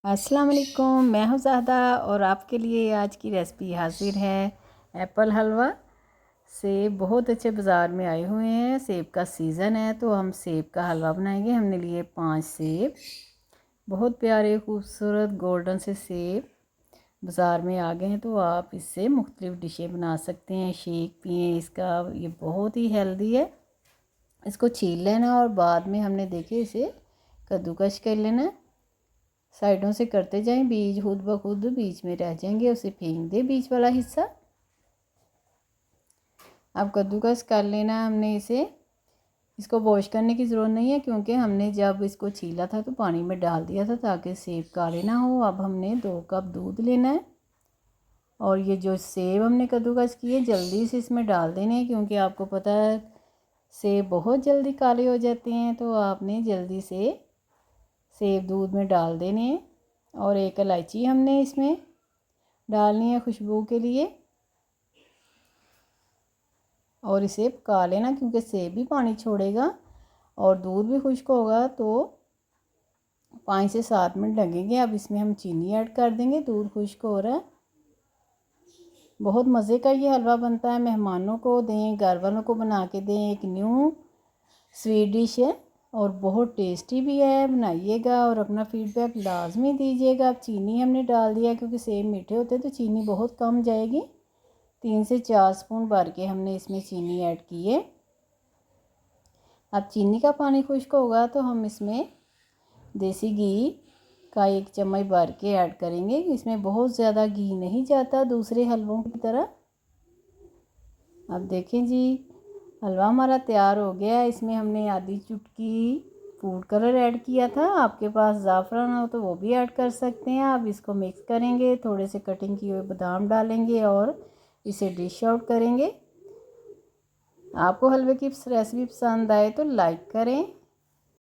अस्सलाम वालेकुम, मैं हूँ ज़ाहदा और आपके लिए आज की रेसिपी हाजिर है। एप्पल हलवा। सेब बहुत अच्छे बाज़ार में आए हुए हैं, सेब का सीज़न है तो हम सेब का हलवा बनाएंगे। हमने लिए 5 सेब, बहुत प्यारे खूबसूरत गोल्डन से सेब बाज़ार में आ गए हैं। तो आप इससे मुख्तलिफ़ डिशें बना सकते हैं, शेक पिए इसका, ये बहुत ही हेल्दी है। इसको छील लेना और बाद में हमने देखे इसे कद्दूकश कर लेना। साइडों से करते जाएं, बीज खुद ब खुद बीच में रह जाएंगे, उसे फेंक दे बीच वाला हिस्सा। अब कद्दूकस कर लेना हमने इसे। इसको वॉश करने की ज़रूरत नहीं है क्योंकि हमने जब इसको छीला था तो पानी में डाल दिया था ताकि सेब काले ना हो। अब हमने 2 कप दूध लेना है और ये जो सेब हमने कद्दूकस किए जल्दी से इसमें डाल देने हैं क्योंकि आपको पता है सेब बहुत जल्दी काले हो जाते हैं। तो आपने जल्दी से सेब दूध में डाल देने हैं और 1 इलायची हमने इसमें डालनी है खुशबू के लिए और इसे पका लेना क्योंकि सेब भी पानी छोड़ेगा और दूध भी खुश्क होगा तो 5 से 7 मिनट लगेंगे। अब इसमें हम चीनी ऐड कर देंगे। दूध खुश्क हो रहा है, बहुत मज़े का ये हलवा बनता है। मेहमानों को दें, घर वालों को बना के दें। एक न्यू स्वीट डिश है और बहुत टेस्टी भी है। बनाइएगा और अपना फीडबैक लाजमी दीजिएगा। अब चीनी हमने डाल दिया क्योंकि सेब मीठे होते हैं तो चीनी बहुत कम जाएगी। 3 से 4 स्पून भर के हमने इसमें चीनी ऐड की है। अब चीनी का पानी खुश्क होगा तो हम इसमें देसी घी का 1 चम्मच भर के ऐड करेंगे। इसमें बहुत ज़्यादा घी नहीं जाता दूसरे हलवों की तरह। अब देखें जी, हलवा हमारा तैयार हो गया है। इसमें हमने आधी चुटकी फूड कलर ऐड किया था। आपके पास ज़ाफ़रान हो तो वो भी ऐड कर सकते हैं। आप इसको मिक्स करेंगे, थोड़े से कटिंग किए हुए बादाम डालेंगे और इसे डिश आउट करेंगे। आपको हलवे की रेसिपी पसंद आए तो लाइक करें,